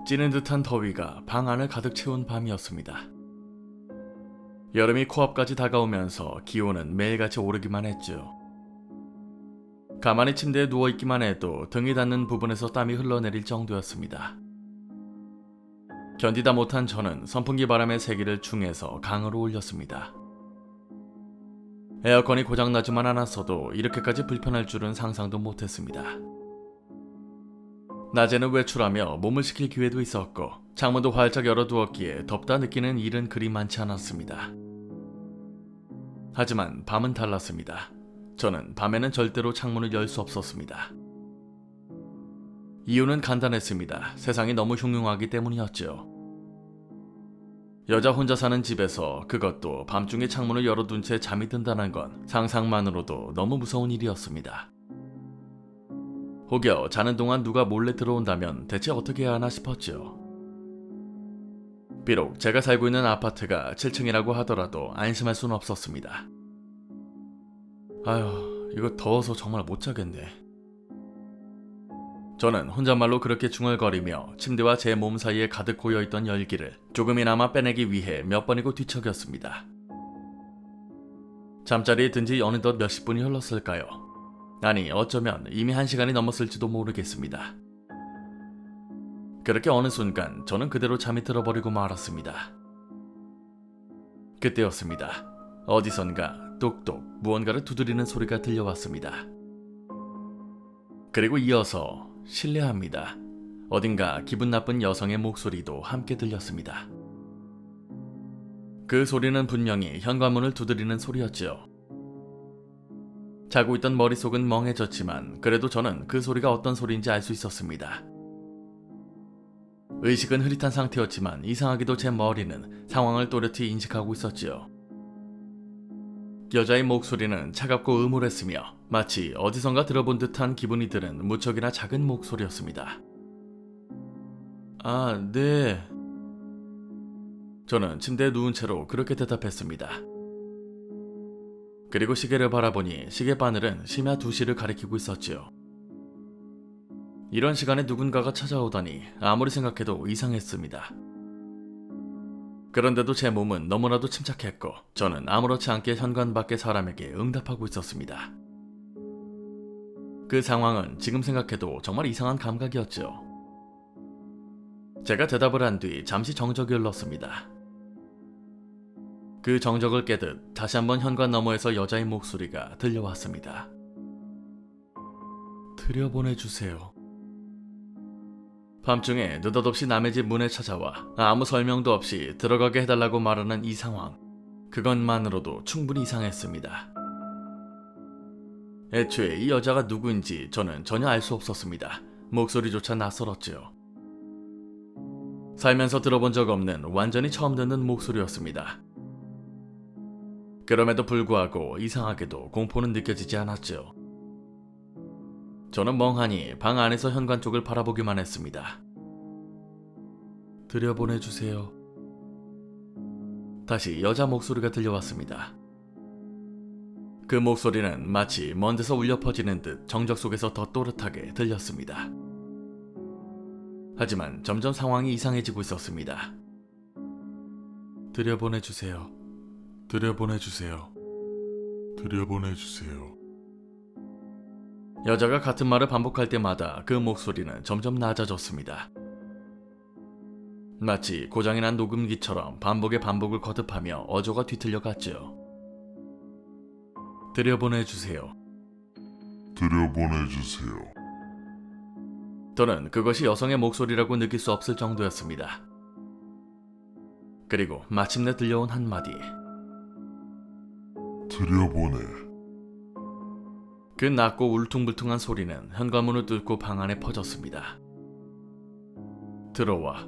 찌는 듯한 더위가 방 안을 가득 채운 밤이었습니다. 여름이 코앞까지 다가오면서 기온은 매일같이 오르기만 했죠. 가만히 침대에 누워있기만 해도 등이 닿는 부분에서 땀이 흘러내릴 정도였습니다. 견디다 못한 저는 선풍기 바람의 세기를 중에서 강으로 올렸습니다. 에어컨이 고장나지만 않았어도 이렇게까지 불편할 줄은 상상도 못했습니다. 낮에는 외출하며 몸을 식힐 기회도 있었고 창문도 활짝 열어두었기에 덥다 느끼는 일은 그리 많지 않았습니다. 하지만 밤은 달랐습니다. 저는 밤에는 절대로 창문을 열 수 없었습니다. 이유는 간단했습니다. 세상이 너무 흉흉하기 때문이었죠. 여자 혼자 사는 집에서 그것도 밤중에 창문을 열어둔 채 잠이 든다는 건 상상만으로도 너무 무서운 일이었습니다. 혹여 자는 동안 누가 몰래 들어온다면 대체 어떻게 해야 하나 싶었죠. 비록 제가 살고 있는 아파트가 7층이라고 하더라도 안심할 수는 없었습니다. 아휴, 이거 더워서 정말 못 자겠네. 저는 혼잣말로 그렇게 중얼거리며 침대와 제 몸 사이에 가득 고여있던 열기를 조금이나마 빼내기 위해 몇 번이고 뒤척였습니다. 잠자리에 든 지 어느덧 몇십 분이 흘렀을까요? 아니, 어쩌면 이미 1시간이 넘었을지도 모르겠습니다. 그렇게 어느 순간 저는 그대로 잠이 들어버리고 말았습니다. 그때였습니다. 어디선가 똑똑 무언가를 두드리는 소리가 들려왔습니다. 그리고 이어서 실례합니다. 어딘가 기분 나쁜 여성의 목소리도 함께 들렸습니다. 그 소리는 분명히 현관문을 두드리는 소리였죠. 자고 있던 머릿속은 멍해졌지만 그래도 저는 그 소리가 어떤 소리인지 알 수 있었습니다. 의식은 흐릿한 상태였지만 이상하게도 제 머리는 상황을 또렷이 인식하고 있었지요. 여자의 목소리는 차갑고 음울했으며 마치 어디선가 들어본 듯한 기분이 드는 무척이나 작은 목소리였습니다. 아, 네. 저는 침대에 누운 채로 그렇게 대답했습니다. 그리고 시계를 바라보니 시계 바늘은 심야 2시를 가리키고 있었지요. 이런 시간에 누군가가 찾아오다니 아무리 생각해도 이상했습니다. 그런데도 제 몸은 너무나도 침착했고 저는 아무렇지 않게 현관 밖의 사람에게 응답하고 있었습니다. 그 상황은 지금 생각해도 정말 이상한 감각이었죠. 제가 대답을 한 뒤 잠시 정적이 흘렀습니다. 그 정적을 깨듯 다시 한번 현관 너머에서 여자의 목소리가 들려왔습니다. 들여보내주세요. 밤중에 느닷없이 남의 집 문에 찾아와 아무 설명도 없이 들어가게 해달라고 말하는 이 상황, 그것만으로도 충분히 이상했습니다. 애초에 이 여자가 누구인지 저는 전혀 알 수 없었습니다. 목소리조차 낯설었지요. 살면서 들어본 적 없는 완전히 처음 듣는 목소리였습니다. 그럼에도 불구하고 이상하게도 공포는 느껴지지 않았죠. 저는 멍하니 방 안에서 현관 쪽을 바라보기만 했습니다. 들여보내주세요. 다시 여자 목소리가 들려왔습니다. 그 목소리는 마치 먼 데서 울려 퍼지는 듯 정적 속에서 더 또렷하게 들렸습니다. 하지만 점점 상황이 이상해지고 있었습니다. 들여보내주세요. 들여보내주세요. 들여보내주세요. 여자가 같은 말을 반복할 때마다 그 목소리는 점점 낮아졌습니다. 마치 고장이 난 녹음기처럼 반복의 반복을 거듭하며 어조가 뒤틀려 갔죠. 들여보내주세요. 들여보내주세요. 저는 그것이 여성의 목소리라고 느낄 수 없을 정도였습니다. 그리고 마침내 들려온 한마디. 들여보내. 그 낮고 울퉁불퉁한 소리는 현관문을 뚫고 방 안에 퍼졌습니다. 들어와.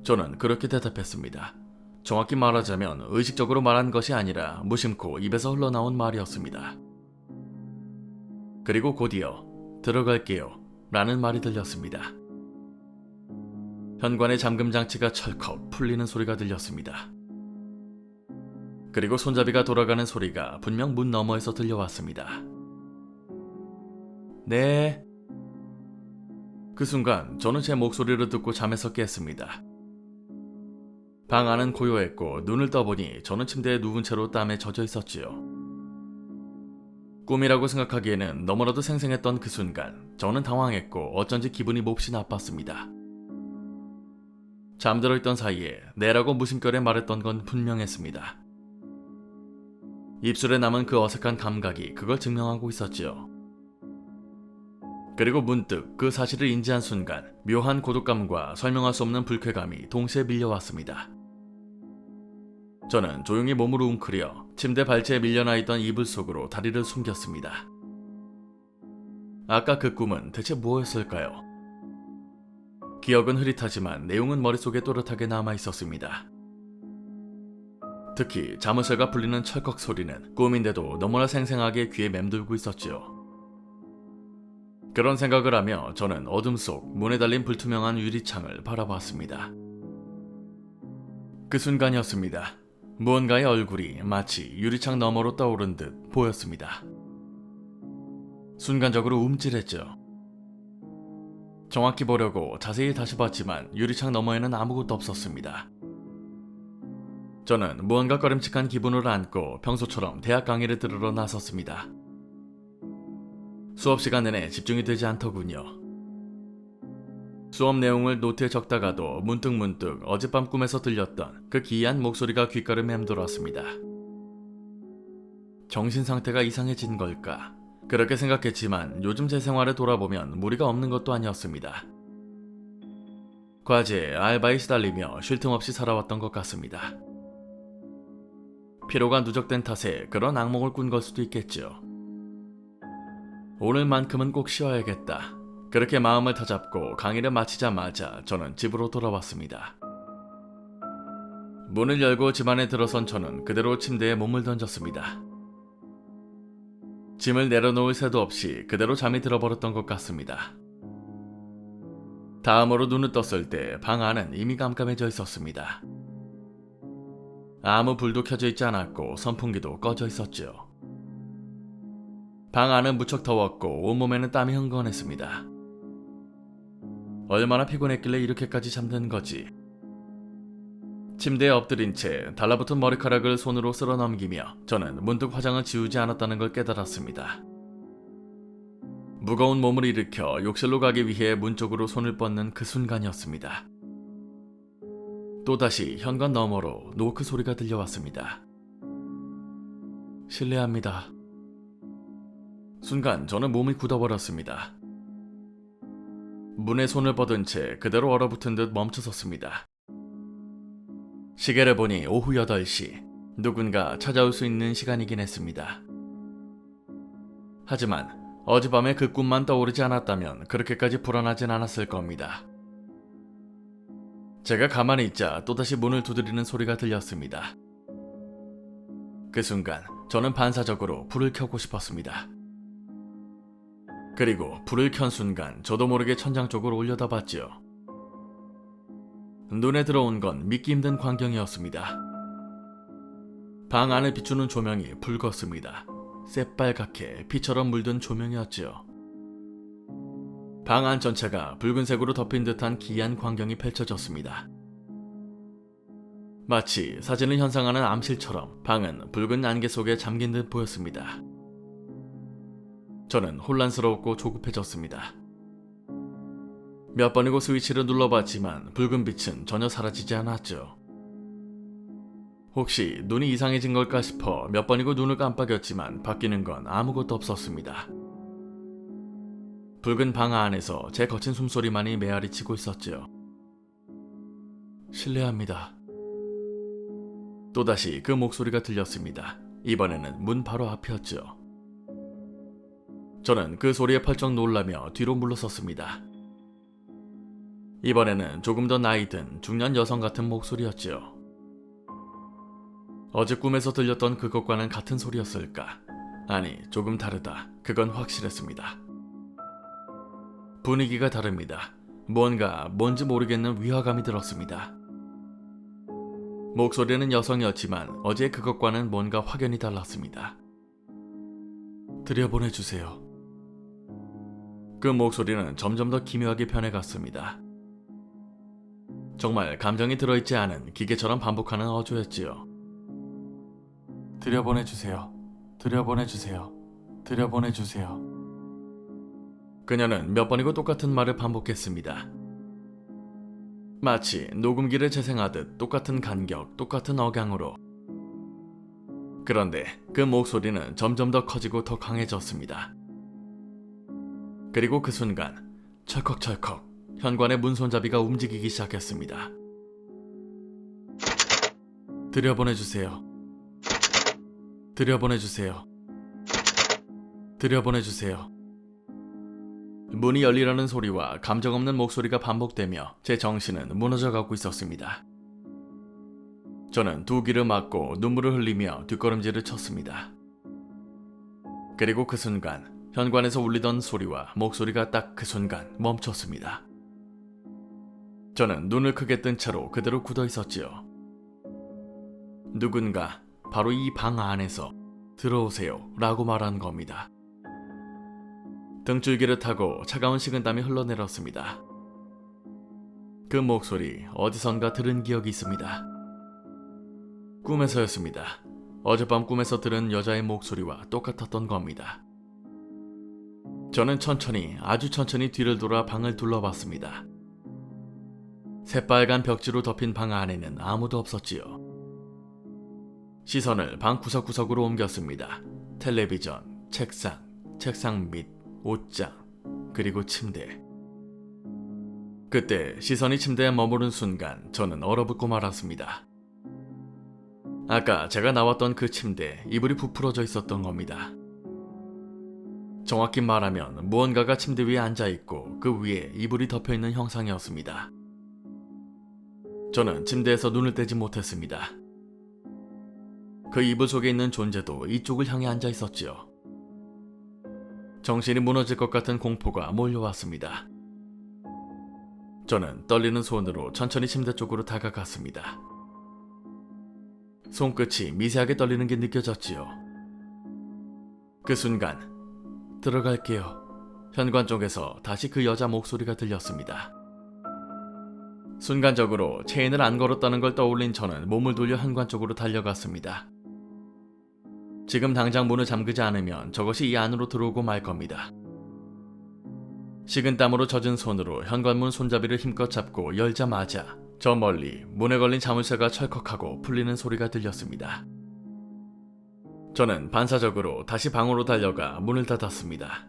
저는 그렇게 대답했습니다. 정확히 말하자면 의식적으로 말한 것이 아니라 무심코 입에서 흘러나온 말이었습니다. 그리고 곧이어 들어갈게요 라는 말이 들렸습니다. 현관의 잠금 장치가 철컥 풀리는 소리가 들렸습니다. 그리고 손잡이가 돌아가는 소리가 분명 문 너머에서 들려왔습니다. 네. 그 순간 저는 제 목소리를 듣고 잠에서 깼습니다. 방 안은 고요했고 눈을 떠보니 저는 침대에 누운 채로 땀에 젖어 있었지요. 꿈이라고 생각하기에는 너무나도 생생했던 그 순간 저는 당황했고 어쩐지 기분이 몹시 나빴습니다. 잠들어 있던 사이에 내라고 무심결에 말했던 건 분명했습니다. 입술에 남은 그 어색한 감각이 그걸 증명하고 있었지요. 그리고 문득 그 사실을 인지한 순간 묘한 고독감과 설명할 수 없는 불쾌감이 동시에 밀려왔습니다. 저는 조용히 몸을 웅크려 침대 발치에 밀려나 있던 이불 속으로 다리를 숨겼습니다. 아까 그 꿈은 대체 무엇이었을까요? 기억은 흐릿하지만 내용은 머릿속에 또렷하게 남아 있었습니다. 특히 자물쇠가 풀리는 철컥 소리는 꿈인데도 너무나 생생하게 귀에 맴돌고 있었지요. 그런 생각을 하며 저는 어둠 속 문에 달린 불투명한 유리창을 바라봤습니다. 그 순간이었습니다. 무언가의 얼굴이 마치 유리창 너머로 떠오른 듯 보였습니다. 순간적으로 움찔했죠. 정확히 보려고 자세히 다시 봤지만 유리창 너머에는 아무것도 없었습니다. 저는 무언가 꺼림칙한 기분을 안고 평소처럼 대학 강의를 들으러 나섰습니다. 수업 시간 내내 집중이 되지 않더군요. 수업 내용을 노트에 적다가도 문득문득 어젯밤 꿈에서 들렸던 그 기이한 목소리가 귓가를 맴돌았습니다. 정신 상태가 이상해진 걸까? 그렇게 생각했지만 요즘 제 생활을 돌아보면 무리가 없는 것도 아니었습니다. 과제에 알바에 시달리며 쉴 틈 없이 살아왔던 것 같습니다. 피로가 누적된 탓에 그런 악몽을 꾼 걸 수도 있겠죠. 오늘만큼은 꼭 쉬어야겠다. 그렇게 마음을 다잡고 강의를 마치자마자 저는 집으로 돌아왔습니다. 문을 열고 집 안에 들어선 저는 그대로 침대에 몸을 던졌습니다. 짐을 내려놓을 새도 없이 그대로 잠이 들어버렸던 것 같습니다. 다음으로 눈을 떴을 때 방 안은 이미 깜깜해져 있었습니다. 아무 불도 켜져 있지 않았고 선풍기도 꺼져 있었죠. 방 안은 무척 더웠고 온몸에는 땀이 흥건했습니다. 얼마나 피곤했길래 이렇게까지 잠든 거지. 침대에 엎드린 채 달라붙은 머리카락을 손으로 쓸어 넘기며 저는 문득 화장을 지우지 않았다는 걸 깨달았습니다. 무거운 몸을 일으켜 욕실로 가기 위해 문 쪽으로 손을 뻗는 그 순간이었습니다. 또다시 현관 너머로 노크 소리가 들려왔습니다. 실례합니다. 순간 저는 몸이 굳어버렸습니다. 문에 손을 뻗은 채 그대로 얼어붙은 듯 멈춰섰습니다. 시계를 보니 오후 8시, 누군가 찾아올 수 있는 시간이긴 했습니다. 하지만 어젯밤에 그 꿈만 떠오르지 않았다면 그렇게까지 불안하진 않았을 겁니다. 제가 가만히 있자 또다시 문을 두드리는 소리가 들렸습니다. 그 순간 저는 반사적으로 불을 켜고 싶었습니다. 그리고 불을 켠 순간 저도 모르게 천장 쪽으로 올려다봤지요. 눈에 들어온 건 믿기 힘든 광경이었습니다. 방 안을 비추는 조명이 붉었습니다. 새빨갛게 피처럼 물든 조명이었지요. 방 안 전체가 붉은색으로 덮인 듯한 기이한 광경이 펼쳐졌습니다. 마치 사진을 현상하는 암실처럼 방은 붉은 안개 속에 잠긴 듯 보였습니다. 저는 혼란스러웠고 조급해졌습니다. 몇 번이고 스위치를 눌러봤지만 붉은 빛은 전혀 사라지지 않았죠. 혹시 눈이 이상해진 걸까 싶어 몇 번이고 눈을 깜빡였지만 바뀌는 건 아무것도 없었습니다. 붉은 방 안에서 제 거친 숨소리만이 메아리치고 있었죠. 실례합니다. 또다시 그 목소리가 들렸습니다. 이번에는 문 바로 앞이었죠. 저는 그 소리에 펄쩍 놀라며 뒤로 물러섰습니다. 이번에는 조금 더 나이 든 중년 여성 같은 목소리였지요. 어제 꿈에서 들렸던 그것과는 같은 소리였을까? 아니, 조금 다르다. 그건 확실했습니다. 분위기가 다릅니다. 뭔지 모르겠는 위화감이 들었습니다. 목소리는 여성이었지만 어제 그것과는 뭔가 확연히 달랐습니다. 들여보내주세요. 그 목소리는 점점 더 기묘하게 변해갔습니다. 정말 감정이 들어있지 않은 기계처럼 반복하는 어조였지요. 들여보내주세요. 들여보내주세요. 들여보내주세요. 그녀는 몇 번이고 똑같은 말을 반복했습니다. 마치 녹음기를 재생하듯 똑같은 간격, 똑같은 억양으로. 그런데 그 목소리는 점점 더 커지고 더 강해졌습니다. 그리고 그 순간 철컥철컥 현관의 문 손잡이가 움직이기 시작했습니다. 들여보내주세요. 들여보내주세요. 들여보내주세요. 문이 열리라는 소리와 감정 없는 목소리가 반복되며 제 정신은 무너져가고 있었습니다. 저는 두 귀를 막고 눈물을 흘리며 뒷걸음질을 쳤습니다. 그리고 그 순간 현관에서 울리던 소리와 목소리가 딱 그 순간 멈췄습니다. 저는 눈을 크게 뜬 채로 그대로 굳어 있었지요. 누군가 바로 이 방 안에서 들어오세요 라고 말한 겁니다. 등줄기를 타고 차가운 식은땀이 흘러내렸습니다. 그 목소리 어디선가 들은 기억이 있습니다. 꿈에서였습니다. 어젯밤 꿈에서 들은 여자의 목소리와 똑같았던 겁니다. 저는 천천히, 아주 천천히 뒤를 돌아 방을 둘러봤습니다. 새빨간 벽지로 덮인 방 안에는 아무도 없었지요. 시선을 방 구석구석으로 옮겼습니다. 텔레비전, 책상 밑, 옷장, 그리고 침대. 그때 시선이 침대에 머무른 순간 저는 얼어붙고 말았습니다. 아까 제가 나왔던 그 침대에 이불이 부풀어져 있었던 겁니다. 정확히 말하면 무언가가 침대 위에 앉아있고 그 위에 이불이 덮여있는 형상이었습니다. 저는 침대에서 눈을 떼지 못했습니다. 그 이불 속에 있는 존재도 이쪽을 향해 앉아있었지요. 정신이 무너질 것 같은 공포가 몰려왔습니다. 저는 떨리는 손으로 천천히 침대 쪽으로 다가갔습니다. 손끝이 미세하게 떨리는 게 느껴졌지요. 그 순간 들어갈게요. 현관 쪽에서 다시 그 여자 목소리가 들렸습니다. 순간적으로 체인을 안 걸었다는 걸 떠올린 저는 몸을 돌려 현관 쪽으로 달려갔습니다. 지금 당장 문을 잠그지 않으면 저것이 이 안으로 들어오고 말 겁니다. 식은땀으로 젖은 손으로 현관문 손잡이를 힘껏 잡고 열자마자 저 멀리 문에 걸린 자물쇠가 철컥하고 풀리는 소리가 들렸습니다. 저는 반사적으로 다시 방으로 달려가 문을 닫았습니다.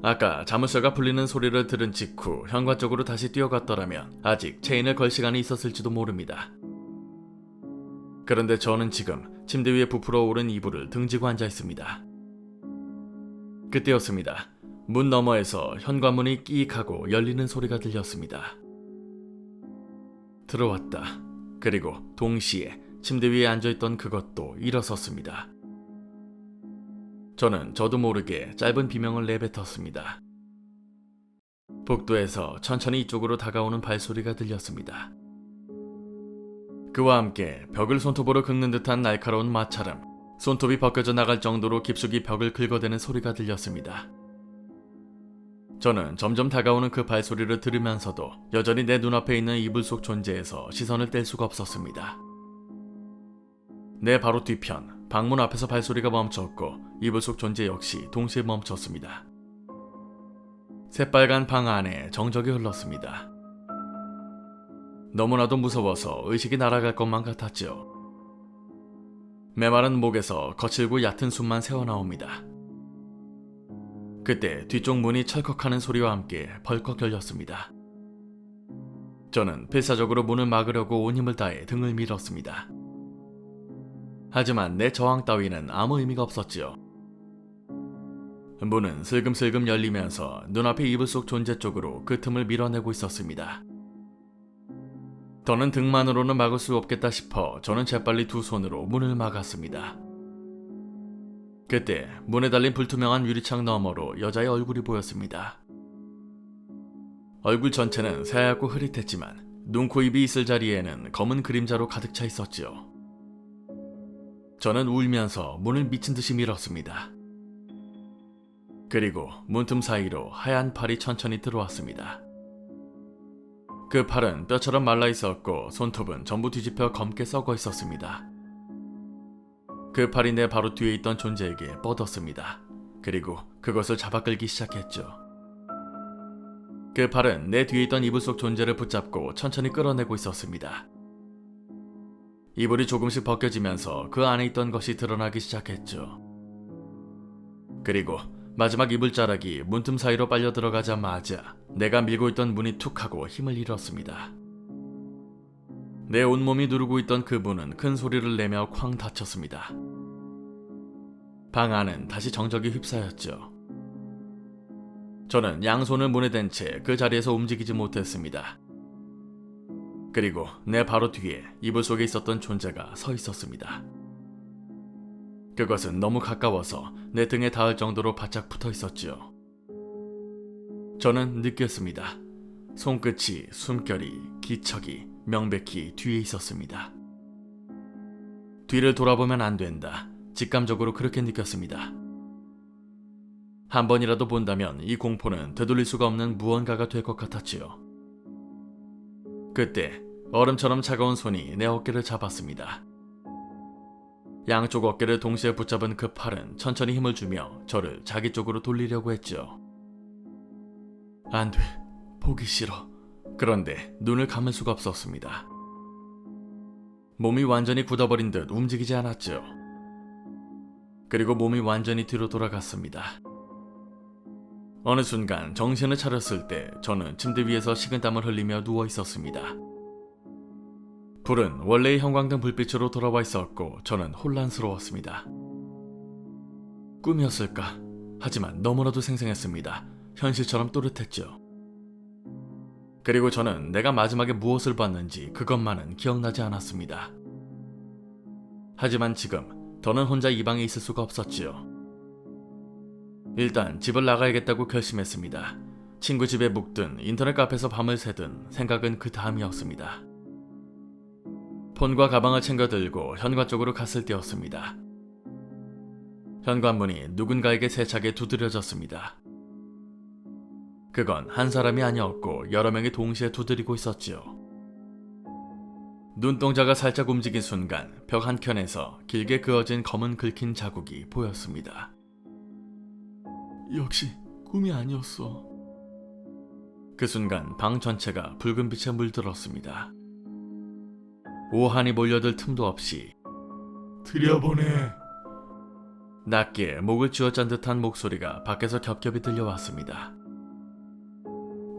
아까 자물쇠가 풀리는 소리를 들은 직후 현관 쪽으로 다시 뛰어갔더라면 아직 체인을 걸 시간이 있었을지도 모릅니다. 그런데 저는 지금 침대 위에 부풀어 오른 이불을 등지고 앉아 있습니다. 그때였습니다. 문 너머에서 현관문이 끼익 하고 열리는 소리가 들렸습니다. 들어왔다. 그리고 동시에 침대 위에 앉아있던 그것도 일어섰습니다. 저는 저도 모르게 짧은 비명을 내뱉었습니다. 복도에서 천천히 이쪽으로 다가오는 발소리가 들렸습니다. 그와 함께 벽을 손톱으로 긁는 듯한 날카로운 마찰음, 손톱이 벗겨져 나갈 정도로 깊숙이 벽을 긁어대는 소리가 들렸습니다. 저는 점점 다가오는 그 발소리를 들으면서도 여전히 내 눈앞에 있는 이불 속 존재에서 시선을 뗄 수가 없었습니다. 내 바로 뒤편, 방문 앞에서 발소리가 멈췄고 이불 속 존재 역시 동시에 멈췄습니다. 새빨간 방 안에 정적이 흘렀습니다. 너무나도 무서워서 의식이 날아갈 것만 같았죠. 메마른 목에서 거칠고 얕은 숨만 새어나옵니다. 그때 뒤쪽 문이 철컥하는 소리와 함께 벌컥 열렸습니다. 저는 필사적으로 문을 막으려고 온 힘을 다해 등을 밀었습니다. 하지만 내 저항 따위는 아무 의미가 없었지요. 문은 슬금슬금 열리면서 눈앞의 이불 속 존재 쪽으로 그 틈을 밀어내고 있었습니다. 더는 등만으로는 막을 수 없겠다 싶어 저는 재빨리 두 손으로 문을 막았습니다. 그때 문에 달린 불투명한 유리창 너머로 여자의 얼굴이 보였습니다. 얼굴 전체는 새하얗고 흐릿했지만 눈, 코, 입이 있을 자리에는 검은 그림자로 가득 차 있었지요. 저는 울면서 문을 미친 듯이 밀었습니다. 그리고 문틈 사이로 하얀 팔이 천천히 들어왔습니다. 그 팔은 뼈처럼 말라 있었고 손톱은 전부 뒤집혀 검게 썩어 있었습니다. 그 팔이 내 바로 뒤에 있던 존재에게 뻗었습니다. 그리고 그것을 잡아 끌기 시작했죠. 그 팔은 내 뒤에 있던 이불 속 존재를 붙잡고 천천히 끌어내고 있었습니다. 이불이 조금씩 벗겨지면서 그 안에 있던 것이 드러나기 시작했죠. 그리고 마지막 이불자락이 문틈 사이로 빨려 들어가자마자 내가 밀고 있던 문이 툭 하고 힘을 잃었습니다. 내 온몸이 누르고 있던 그 문은 큰 소리를 내며 쾅 닫혔습니다. 방 안은 다시 정적이 휩싸였죠. 저는 양손을 문에 댄 채 그 자리에서 움직이지 못했습니다. 그리고 내 바로 뒤에 이불 속에 있었던 존재가 서 있었습니다. 그것은 너무 가까워서 내 등에 닿을 정도로 바짝 붙어 있었지요. 저는 느꼈습니다. 손끝이, 숨결이, 기척이 명백히 뒤에 있었습니다. 뒤를 돌아보면 안 된다. 직감적으로 그렇게 느꼈습니다. 한 번이라도 본다면 이 공포는 되돌릴 수가 없는 무언가가 될 것 같았지요. 그때 얼음처럼 차가운 손이 내 어깨를 잡았습니다. 양쪽 어깨를 동시에 붙잡은 그 팔은 천천히 힘을 주며 저를 자기 쪽으로 돌리려고 했죠. 안 돼. 보기 싫어. 그런데 눈을 감을 수가 없었습니다. 몸이 완전히 굳어버린 듯 움직이지 않았죠. 그리고 몸이 완전히 뒤로 돌아갔습니다. 어느 순간 정신을 차렸을 때 저는 침대 위에서 식은땀을 흘리며 누워 있었습니다. 불은 원래의 형광등 불빛으로 돌아와 있었고 저는 혼란스러웠습니다. 꿈이었을까? 하지만 너무나도 생생했습니다. 현실처럼 또렷했죠. 그리고 저는 내가 마지막에 무엇을 봤는지 그것만은 기억나지 않았습니다. 하지만 지금 더는 혼자 이 방에 있을 수가 없었지요. 일단 집을 나가야겠다고 결심했습니다. 친구 집에 묵든 인터넷 카페에서 밤을 새든 생각은 그 다음이었습니다. 폰과 가방을 챙겨 들고 현관 쪽으로 갔을 때였습니다. 현관문이 누군가에게 세차게 두드려졌습니다. 그건 한 사람이 아니었고 여러 명이 동시에 두드리고 있었지요. 눈동자가 살짝 움직인 순간 벽 한켠에서 길게 그어진 검은 긁힌 자국이 보였습니다. 역시 꿈이 아니었어. 그 순간 방 전체가 붉은 빛에 물들었습니다. 오한이 몰려들 틈도 없이 들여보내. 낮게 목을 쥐어짠 듯한 목소리가 밖에서 겹겹이 들려왔습니다.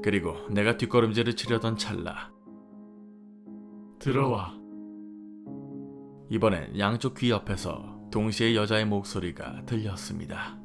그리고 내가 뒷걸음질을 치려던 찰나 들어와. 이번엔 양쪽 귀 옆에서 동시에 여자의 목소리가 들렸습니다.